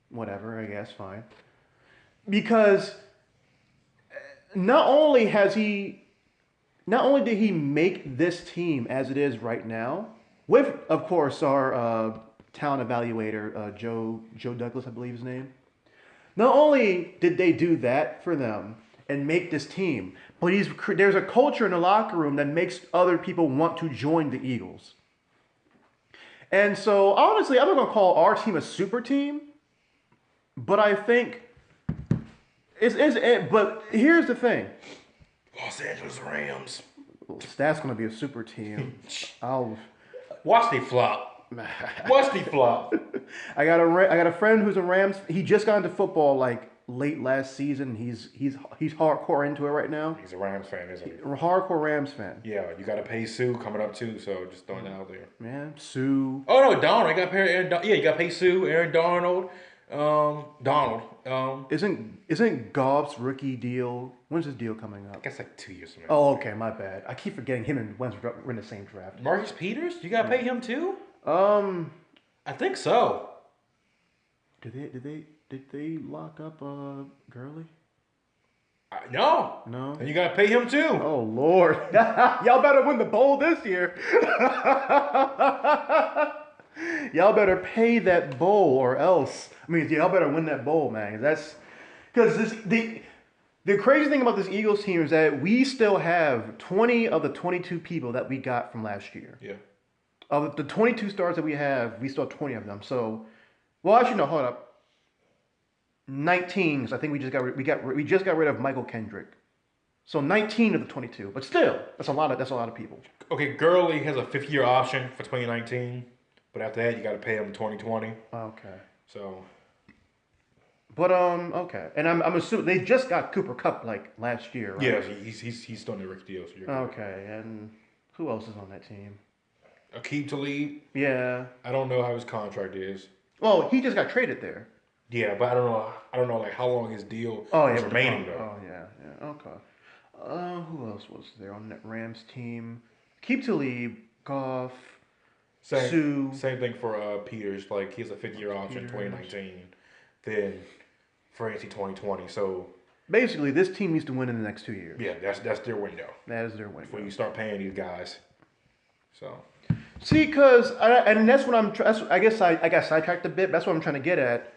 whatever, I guess, fine. Because not only did he make this team as it is right now, with, of course, our talent evaluator, Joe Douglas, I believe his name. Not only did they do that for them and make this team, but there's a culture in the locker room that makes other people want to join the Eagles. And so, honestly, I'm not going to call our team a super team, but I think but here's the thing. Los Angeles Rams. That's going to be a super team. Watch they flop. Watch they flop. I got a friend who's a Rams. He just got into football late last season. He's hardcore into it right now. He's a Rams fan, isn't he? Hardcore Rams fan. Yeah, you got to pay Sue coming up too. So just throwing that out there. Man, Sue. Oh no, Donald. You got to pay Aaron. You got to pay Sue, Aaron Donald. Donald. Isn't Goff's rookie deal? When's his deal coming up? I guess 2 years from now. Oh, okay, my bad. I keep forgetting him and Wentz were in the same draft. Marcus Peters, you gotta pay him too. I think so. Did they lock up Gurley? No. And you gotta pay him too. Oh Lord, y'all better win the bowl this year. Y'all better pay that bowl or else. I mean, y'all better win that bowl, man. That's because The crazy thing about this Eagles team is that we still have 20 of the 22 people that we got from last year. Yeah. Of the 22 stars that we have, we still have 20 of them. So, well, actually, no, hold up. 19, because I think we just got rid of Michael Kendrick. So 19 of the 22, but still, that's a lot of people. Okay, Gurley has a 5th-year option for 2019, but after that, you got to pay him 2020. Okay. So. But okay, and I'm assuming they just got Cooper Kupp like last year, right? Yeah, he's still in the rookie deal. So you're okay, and who else is on that team? Akeem Talib. Yeah. I don't know how his contract is. Well, he just got traded there. Yeah, but I don't know like how long his deal is remaining though. Oh yeah, okay. Who else was there on that Rams team? Keep Talib, Goff, Sue. Same thing for Peters. Like he has a 5th-year option, 2019. Then free agency 2020. So basically, this team needs to win in the next 2 years. Yeah, that's their window. That is their window. Before you start paying these guys. So. See, because and that's what I guess I got sidetracked a bit. That's what I'm trying to get at.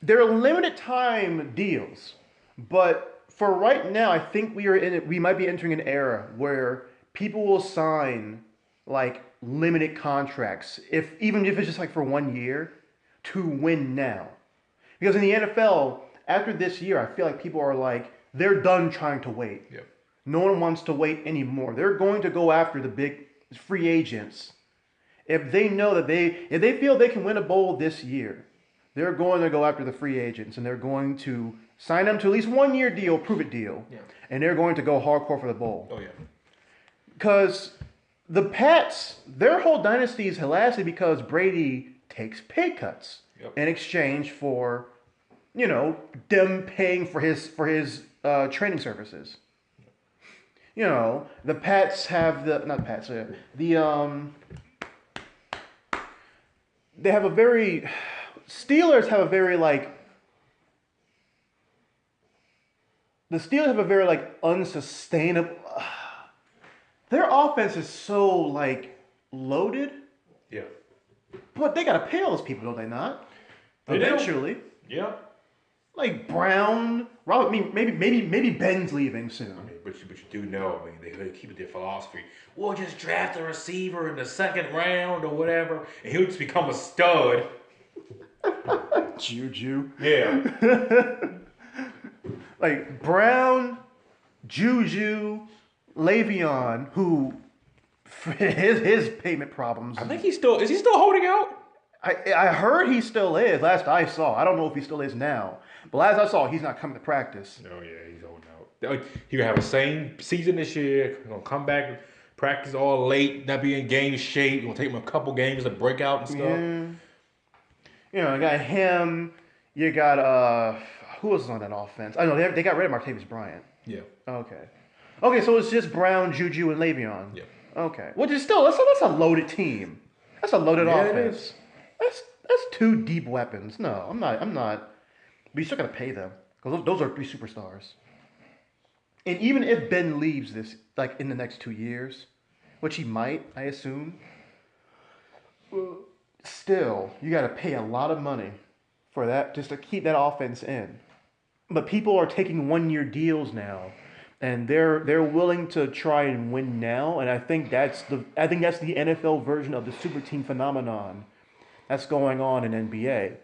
They're limited time deals, but for right now, I think we might be entering an era where people will sign like limited contracts, even if it's just like for 1 year, to win now. Because in the NFL, after this year, I feel like people are like they're done trying to wait. Yep. No one wants to wait anymore. They're going to go after the big free agents. If they know that if they feel they can win a bowl this year, they're going to go after the free agents and they're going to sign them to at least 1 year deal, prove it deal. Yeah. And they're going to go hardcore for the bowl. Oh yeah. Because the Pats, their whole dynasty has lasted because Brady takes pay cuts in exchange for, them paying for his training services. The Pats have they have a very Steelers have a very unsustainable. Their offense is so loaded. Yeah. But they gotta pay all those people, don't they not? They Eventually. do. Yeah. Like Brown, Robert. Maybe Ben's leaving soon. But you do know. They keep their philosophy. We'll just draft a receiver in the 2nd round or whatever, and he'll just become a stud. Juju. Yeah. Like Brown, Juju, Le'Veon, who his payment problems. I think is he still holding out? I heard he still is. Last I saw, I don't know if he still is now, but last I saw, he's not coming to practice. Oh yeah, he's holding out. He gonna have the same season this year. He's gonna come back, practice all late, not be in game shape. Gonna take him a couple games to break out and stuff. Yeah. You got him. You got who was on that offense? I know they got rid of Martavis Bryant. Yeah. Okay, so it's just Brown, Juju, and Le'Veon. Yeah. Okay, which is still that's a loaded team. That's a loaded offense. That's 2 deep weapons. No, I'm not. But you still gotta pay them because those are 3 superstars. And even if Ben leaves this in the next 2 years, which he might, I assume, still you gotta pay a lot of money for that just to keep that offense in. But people are taking 1 year deals now. And they're willing to try and win now, and I think that's the NFL version of the super team phenomenon that's going on in NBA.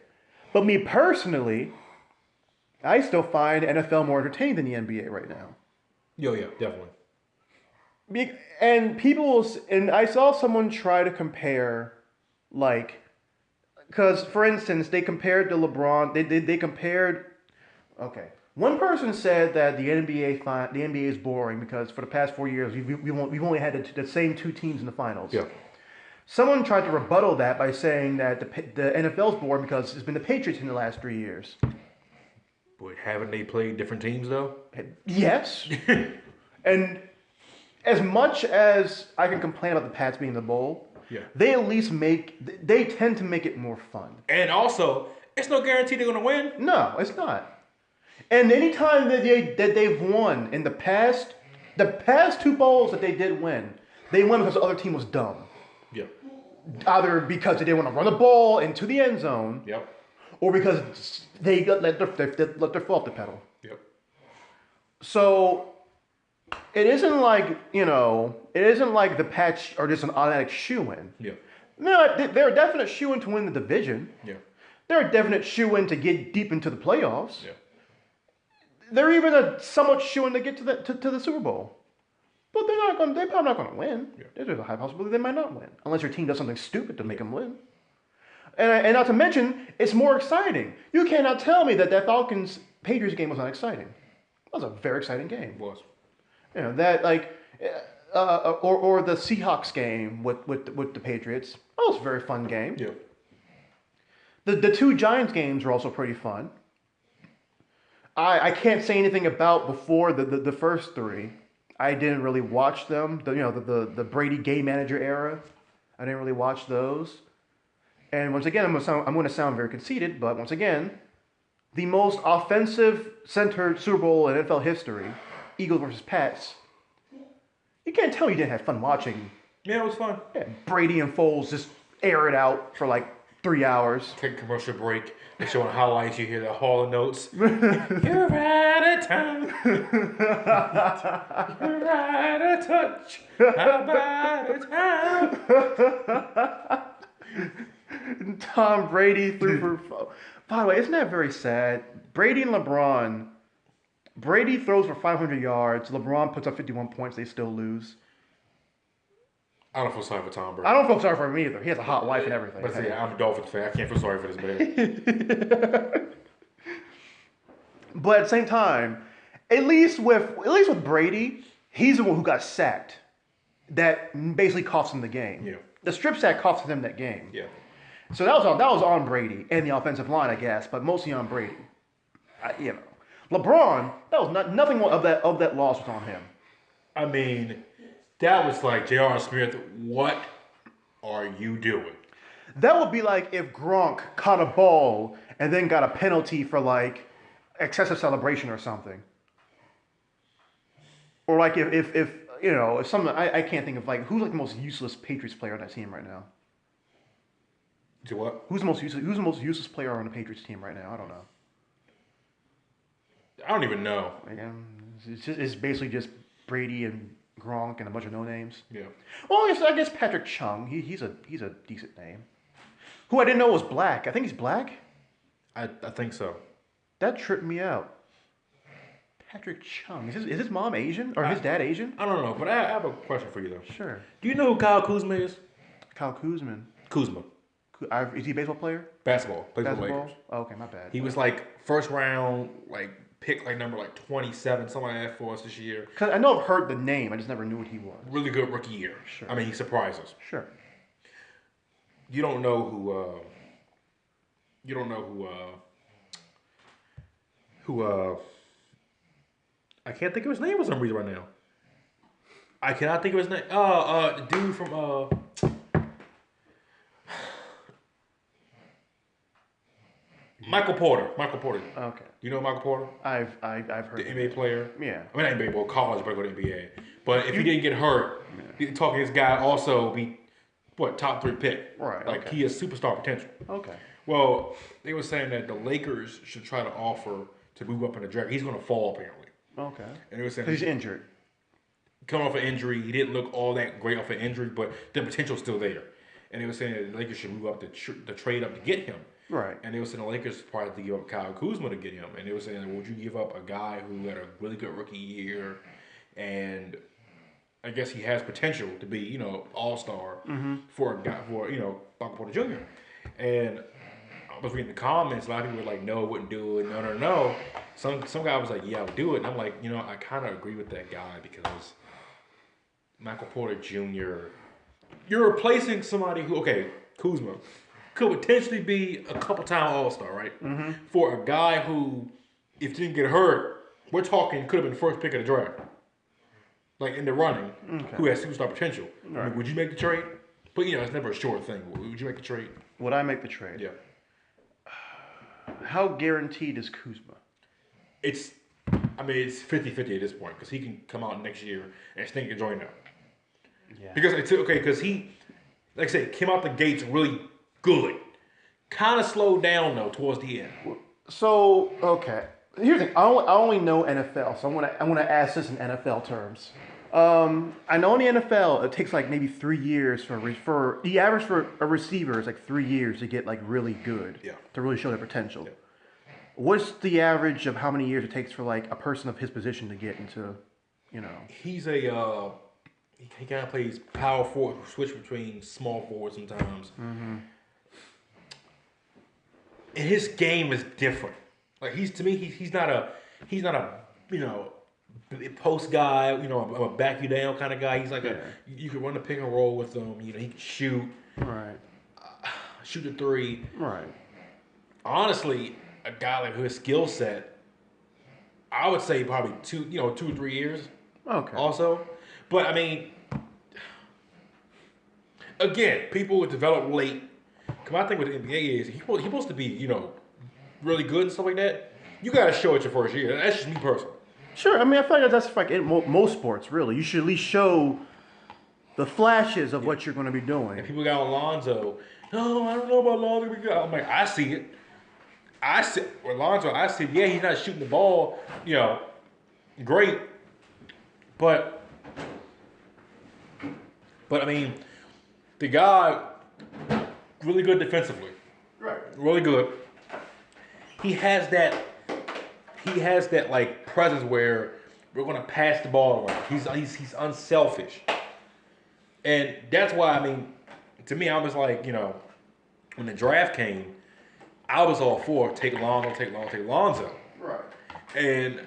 But me personally, I still find NFL more entertaining than the NBA right now. Yeah, definitely. And I saw someone try to compare, because for instance, they compared to LeBron. They compared. Okay. One person said that the NBA is boring because for the past 4 years we've only had the same 2 teams in the finals. Yeah. Someone tried to rebuttal that by saying that the NFL's boring because it's been the Patriots in the last 3 years. But haven't they played different teams though? Yes. And as much as I can complain about the Pats being in the bowl, they at least they tend to make it more fun. And also, it's no guarantee they're gonna win. No, it's not. And any time that they've won in the past 2 bowls that they did win, they won because the other team was dumb. Yeah. Either because they didn't want to run the ball into the end zone, Yep. or because they let their foot off the pedal. Yep. So it isn't like, it isn't like the Pats are just an automatic shoe-in. Yeah. No, they're a definite shoe-in to win the division. Yeah. They're a definite shoe-in to get deep into the playoffs. Yeah. They're even a somewhat shoe-in to get to the Super Bowl. But they're probably not going to win. Yeah. There's a high possibility they might not win. Unless your team does something stupid to make them win. And not to mention, it's more exciting. You cannot tell me that Falcons-Patriots game was not exciting. That was a very exciting game. It was. That or the Seahawks game with the Patriots. That was a very fun game. Yeah. The two Giants games were also pretty fun. I can't say anything about before the first three. I didn't really watch them. The Brady game manager era. I didn't really watch those. And once again, I'm going to sound very conceited, but once again, the most offensive-centered Super Bowl in NFL history, Eagles versus Pats. You can't tell me you didn't have fun watching. Yeah, it was fun. Yeah, Brady and Foles just air it out for like 3 hours. Take a commercial break. They're showing highlights. You hear the Hall of Notes. You're out of time. You're out of touch. I'm out of time. Tom Brady threw for... By the way, isn't that very sad? Brady and LeBron... Brady throws for 500 yards. LeBron puts up 51 points. They still lose. I don't feel sorry for Tom Brady. I don't feel sorry for him either. He has a hot wife and everything. But yeah, I'm a Dolphins fan. I can't feel sorry for this man. But at the same time, at least with Brady, he's the one who got sacked. That basically cost him the game. Yeah. The strip sack cost him that game. Yeah. So that was on Brady and the offensive line, I guess, but mostly on Brady. LeBron, that was nothing of that loss was on him. I mean, that was like J.R. Smith. What are you doing? That would be like if Gronk caught a ball and then got a penalty for like excessive celebration or something. Or like if something I can't think of, like who's like the most useless Patriots player on that team right now. To what? Who's the most useless player on the Patriots team right now? I don't know. I don't even know. It's basically just Brady and Gronk and a bunch of no names. Yeah. Well, I guess Patrick Chung. He's a decent name. Who I didn't know was black. I think he's black. I think so. That tripped me out. Patrick Chung. Is his mom Asian or his dad Asian? I don't know, but I have a question for you though. Sure. Do you know who Kyle Kuzma is? Kyle Kuzma. Kuzma. Is he a baseball player? Basketball. Plays for the Basketball? Lakers. Oh, okay, my bad. He was like first round, pick number 27, something like that for us this year. Cause I know I've heard the name, I just never knew what he was. Really good rookie year. Sure. I mean, he surprised us. Sure. You don't know who. I can't think of his name for some reason right now. I cannot think of his name. The dude from Michael Porter. Okay. You know Michael Porter? I've heard The NBA player? Yeah. I mean, not NBA, but college, but go to NBA. But if he didn't get hurt, talking this guy also be, top 3 pick. Right, okay. He has superstar potential. Okay. Well, they were saying that the Lakers should try to offer to move up in the draft. He's going to fall, apparently. Okay. And they were saying He's injured. coming off an injury. He didn't look all that great off an injury, but the potential's still there. And they were saying that the Lakers should move up the trade up to get him. Right. And they were saying the Lakers probably had to give up Kyle Kuzma to get him. And they were saying, would you give up a guy who had a really good rookie year, and I guess he has potential to be, all-star for a guy, Michael Porter Jr. And I was reading the comments. A lot of people were like, no, wouldn't do it. No. Some guy was like, yeah, I would do it. And I'm like, I kind of agree with that guy because Michael Porter Jr., you're replacing somebody who, Kuzma, could potentially be a couple-time All-Star, right? Mm-hmm. For a guy who, if he didn't get hurt, we're talking could have been first pick of the draft. Like in the running, who has superstar potential. Right. I mean, would you make the trade? But, it's never a sure thing. Would you make the trade? Would I make the trade? Yeah. How guaranteed is Kuzma? It's 50-50 at this point because he can come out next year and stink and join up. Yeah. Because he, like I said, came out the gates really good. Kind of slowed down though towards the end. So Here's the thing. I only know NFL, so I'm gonna ask this in NFL terms. I know in the NFL it takes like maybe 3 years for the average for a receiver is like 3 years to get like really good. Yeah. To really show their potential. Yeah. What's the average of how many years it takes for like a person of his position to get into, you know? He's a he kind of plays power forward, switch between small forward sometimes. Mm-hmm. And his game is different. Like he's not a you know post guy. You know, a back you down kind of guy. He's like you can run the pick and roll with him. You know, he can shoot. Right. Shoot the three. Right. Honestly, a guy like his skill set, I would say probably 2 or 3 years. Okay. Also, but I mean, again, people would develop late. Cause my thing with the NBA is he's supposed to be really good and stuff like that. You gotta show it your first year. That's just me personally. Sure. I mean, I feel like that's like in most sports, really. You should at least show the flashes of what you're going to be doing. And people got Alonzo. No, I don't know about Alonzo. I'm like, I see it. I see Alonzo. I see. Yeah, he's not shooting the ball. Great. But I mean, the guy really good defensively. Right. Really good. He has that like presence where we're gonna pass the ball around. He's unselfish. And that's why, I mean, to me, I was like, when the draft came, I was all for take Lonzo. Right. And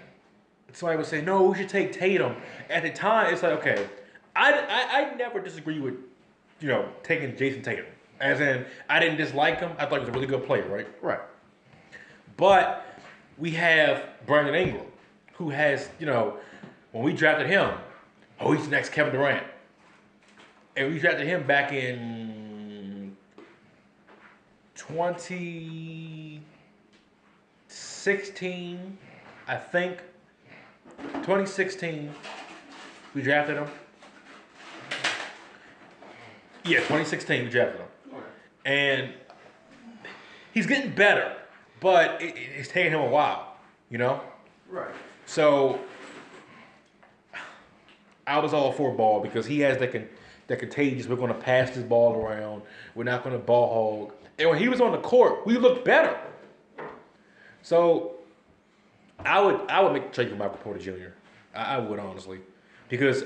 somebody would say, no, we should take Tatum. At the time, it's like, okay, I never disagree with, taking Jason Tatum. As in, I didn't dislike him. I thought he was a really good player, right? Right. But we have Brandon Ingram, who has, when we drafted him, he's the next Kevin Durant. And we drafted him back in 2016, I think. 2016, we drafted him. Yeah, 2016, we drafted him. And he's getting better, but it's taking him a while, Right. So I was all for ball because he has that contagious. We're going to pass this ball around. We're not going to ball hog. And when he was on the court, we looked better. So I would make a trade for Michael Porter Jr. I would, honestly, because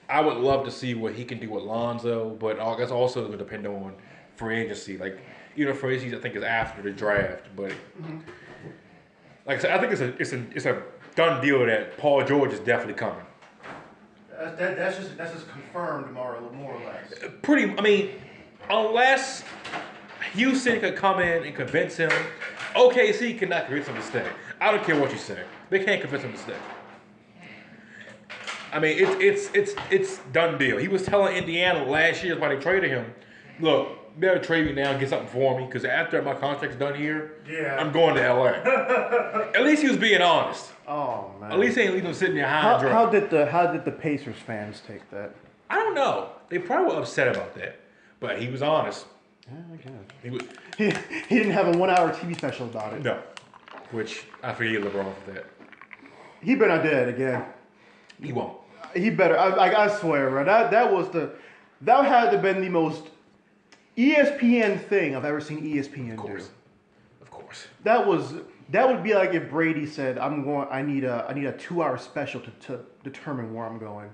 I would love to see what he can do with Lonzo, but that's also going to depend on free agency. Like, free agency, I think, is after the draft. But like I said, I think it's a done deal that Paul George is definitely coming. That's just confirmed more or less. I mean, unless Houston could come in and convince him, OKC cannot convince him to stay. I don't care what you say. They can't convince him to stay. I mean, it's done deal. He was telling Indiana last year why they traded him, look, you better trade me now and get something for me, because after my contract's done here, I'm going to LA. At least he was being honest. Oh man. At least he ain't leaving him sitting there high and dry. How did the Pacers fans take that? I don't know. They probably were upset about that, but he was honest. Yeah, I guess. He didn't have a 1-hour TV special about it. No, which I forgive LeBron for that. He better not do that again. He won't. He better. I swear, bro. That had to have been the most ESPN thing I've ever seen ESPN do. Of course. That would be like if Brady said, I need a 2-hour special to determine where I'm going.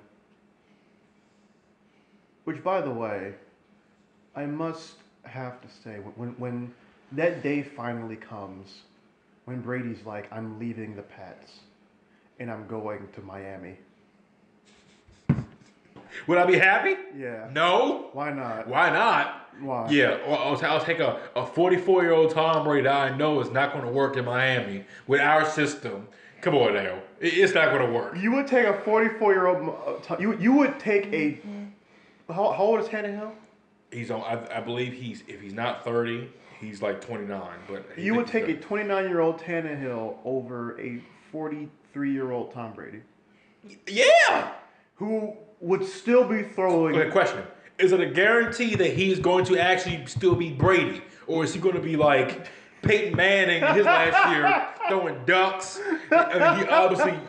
Which, by the way, I must have to say, when that day finally comes, when Brady's like, I'm leaving the Pats and I'm going to Miami. Would I be happy? Yeah. No. Why not? Why not? Why? Yeah, I'll take a 44-year-old Tom Brady that I know is not going to work in Miami with our system. Come on now. It's not going to work. You would take a 44-year-old... You would take a... How old is Tannehill? He's on... I believe if he's not 30, he's like 29. But you would take a 29-year-old Tannehill over a 43-year-old Tom Brady. Yeah! Who would still be throwing... Okay, question. Is it a guarantee that he's going to actually still be Brady? Or is he going to be like Peyton Manning his last year throwing ducks. I mean, he obviously,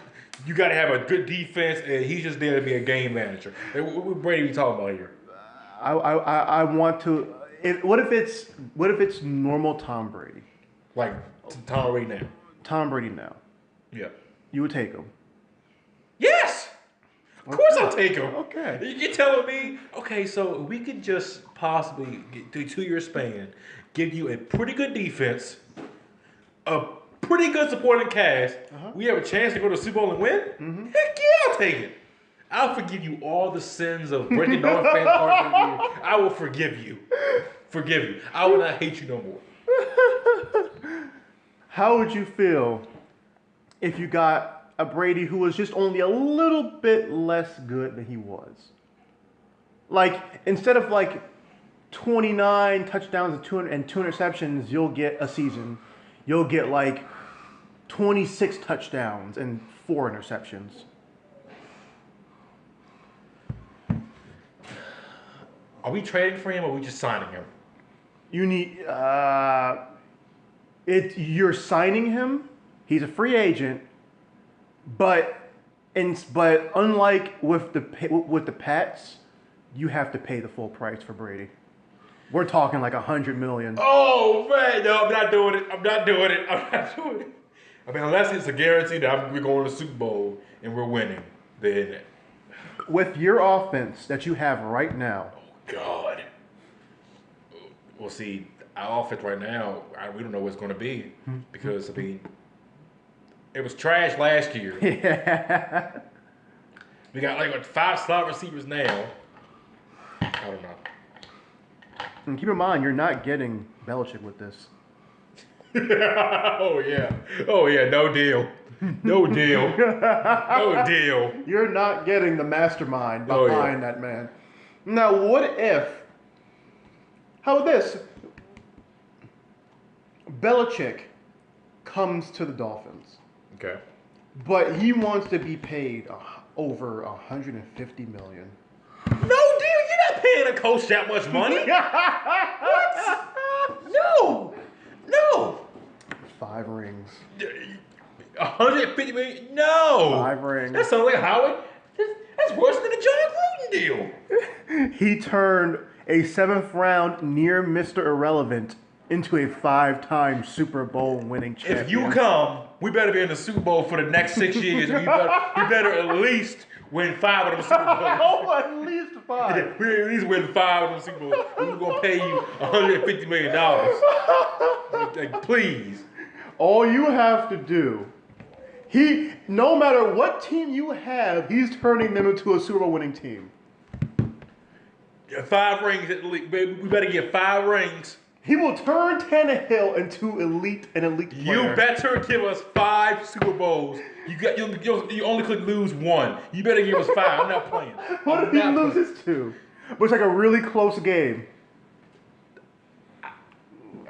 you got to have a good defense, and he's just there to be a game manager. And what Brady we talking about here? I want to. What if it's normal Tom Brady? Like Tom Brady now. Tom Brady now. Yeah. You would take him. Yes. Of course I'll take him. Okay. You're telling me, okay, so we could just possibly get through 2-year span, give you a pretty good defense, a pretty good supporting cast. We have a chance to go to the Super Bowl and win? Heck yeah, I'll take it. I'll forgive you all the sins of breaking North fan heart. I will forgive you. Forgive you. I will not hate you no more. How would you feel if you got a Brady who was just only a little bit less good than he was? Like, instead of like 29 touchdowns and 2 interceptions, you'll get a season. You'll get like 26 touchdowns and 4 interceptions. Are we trading for him or are we just signing him? You need you're signing him. He's a free agent, but unlike with the Pats, you have to pay the full price for Brady. We're talking like $100 million. Oh man, no, I'm not doing it. I'm not doing it. I mean, unless it's a guarantee that we're going to the Super Bowl and we're winning, then. With your offense that you have right now. God. Well, see, our offense right now, we don't know what it's going to be because, I mean, it was trash last year. Yeah. We got like 5 slot receivers now. I don't know. And keep in mind, you're not getting Belichick with this. Oh, yeah. Oh, yeah. No deal. No deal. No deal. You're not getting the mastermind behind that man. Now, what if... How about this? Belichick comes to the Dolphins. Okay. But he wants to be paid over $150 million. No, dude, you're not paying a coach that much money. What? No. No. 5 rings. 150 million? No. 5 rings. That sounds like Howard. That's worse than the John Gruden deal. He turned a 7th round near Mr. Irrelevant into a 5-time Super Bowl winning champion. If you come, we better be in the Super Bowl for the next 6 years. We better at least win 5 of them Super Bowls. Oh, at least 5. We at least win 5 of them Super Bowls. We're going to pay you $150 million. Like, please. All you have to do, no matter what team you have, he's turning them into a Super Bowl winning team. 5 rings at least. We better get 5 rings. He will turn Tannehill into an elite player. You better give us 5 Super Bowls. You only could lose 1. You better give us 5. I'm not playing. What if he loses 2? But it's like a really close game.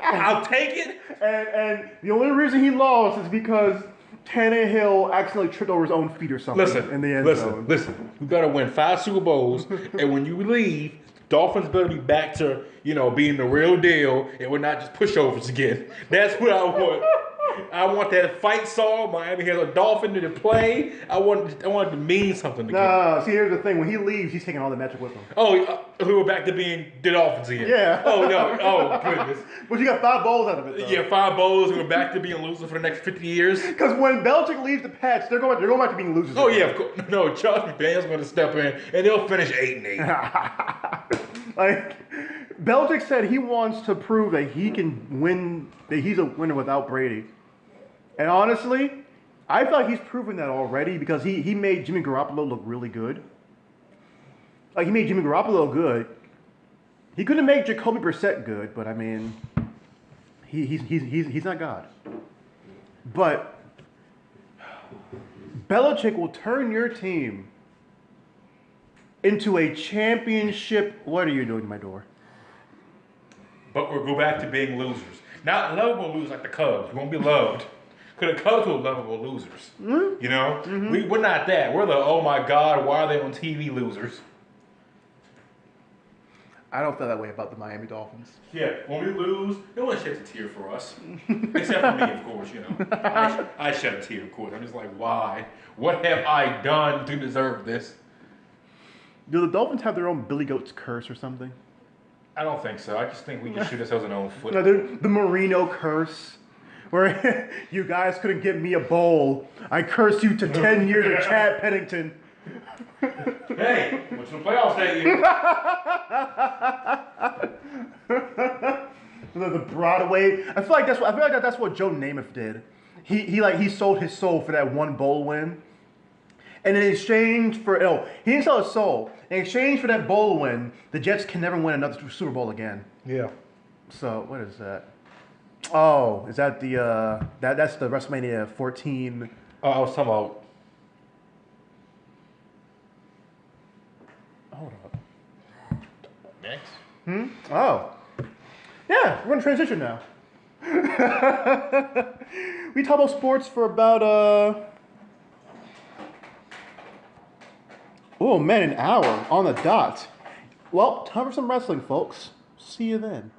I'll take it. And the only reason he lost is because Tannehill accidentally tripped over his own feet or something in the end zone. Listen. We better win 5 Super Bowls, and when you leave, Dolphins better be back to, being the real deal, and we're not just pushovers again. That's what I want. I want that fight song. Miami has a dolphin to play. I want it to mean something again. No, see, here's the thing. When he leaves, he's taking all the magic with him. Oh, we're back to being the Dolphins again. Yeah. Oh, no. Oh, goodness. But you got 5 bowls out of it, though. Yeah, 5 bowls. We're back to being losers for the next 50 years. Because when Belichick leaves the Pats, they're going back to being losers. Oh, yeah, of course. No, Charles McDaniel's going to step in, and they'll finish 8-8. Like, Belichick said he wants to prove that he can win, that he's a winner without Brady. And honestly, I feel like he's proven that already because he made Jimmy Garoppolo look really good. Like, he made Jimmy Garoppolo good. He couldn't make Jacoby Brissett good, but I mean, he's not God. But Belichick will turn your team into a championship. What are you doing to my door? But we'll go back to being losers. Not lovable losers like the Cubs. We won't be loved. Because the Cubs were lovable losers. Mm-hmm. We're not that. We're the, oh my God, why are they on TV losers? I don't feel that way about the Miami Dolphins. Yeah, when we lose, no one sheds a tear for us. Except for me, of course, you know. I shed a tear, of course. I'm just like, why? What have I done to deserve this? Do the Dolphins have their own Billy Goat's curse or something? I don't think so. I just think we just shoot ourselves in our own foot. No, the Marino curse. Where you guys couldn't get me a bowl. I curse you to 10 years of Chad Pennington. Hey, what's the playoffs that year? The Broadway. I feel like that's what Joe Namath did. He sold his soul for that one bowl win. And in exchange for he didn't sell his soul. In exchange for that bowl win, the Jets can never win another Super Bowl again. Yeah. So what is that? Oh, is that the that's the WrestleMania 14? Oh, I was talking about. Hold up. Next. Oh. Yeah, we're gonna transition now. We talk about sports for about oh man, an hour on the dot. Well, time for some wrestling, folks. See you then.